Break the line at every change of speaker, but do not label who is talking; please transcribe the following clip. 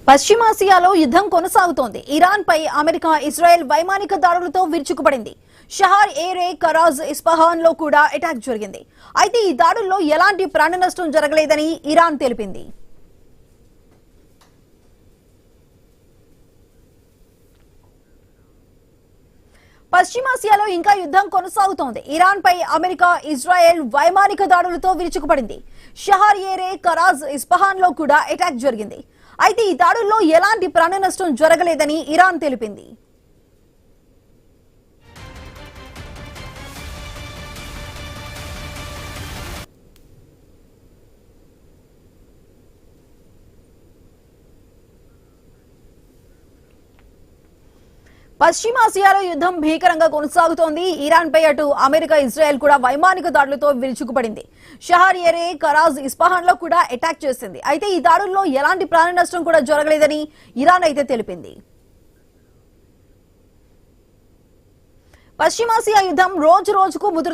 పశ్చిమాసియాలో యుద్ధం కొనసాగుతోంది. ఇరాన్ పై అమెరికా, ఇజ్రాయెల్ వైమానిక దాడులతో విరుచుకుపడింది. షహార్ ఏరే, కరాజ్, ఇస్ఫహాన్ లో కూడా అటాక్ జరిగింది. అయితే ఈ దాడుల్లో ఎలాంటి ప్రాణ నష్టం జరగలేదని ఇరాన్ తెలిపింది. పశ్చిమాసియాలో ఇంకా యుద్ధం కొనసాగుతోంది. ఇరాన్ పై అమెరికా, ఇజ్రాయెల్ వైమానిక దాడులతో విరుచుకుపడింది. షహార్ ఏరే, కరాజ్, ఇస్ఫహాన్ లో కూడా అటాక్ జరిగింది. అయితే ఈ దాడుల్లో ఎలాంటి ప్రాణ నష్టం జరగలేదని ఇరాన్ తెలిపింది. పశ్చిమాసియాలో యుద్ధం భీకరంగా కొనసాగుతోంది. ఇరాన్ పై అటు అమెరికా, ఇజ్రాయెల్ కూడా వైమానిక దాడులతో విరుచుకుపడింది. షహార్ ఏరే, కరాజ్, ఇస్ఫహాన్ లో కూడా అటాక్ చేసింది. అయితే ఈ దాడుల్లో ఎలాంటి ప్రాణ నష్టం కూడా జరగలేదని ఇరాన్ అయితే తెలిపింది. పశ్చిమాసియా యుద్ధం రోజు రోజుకు ముదురు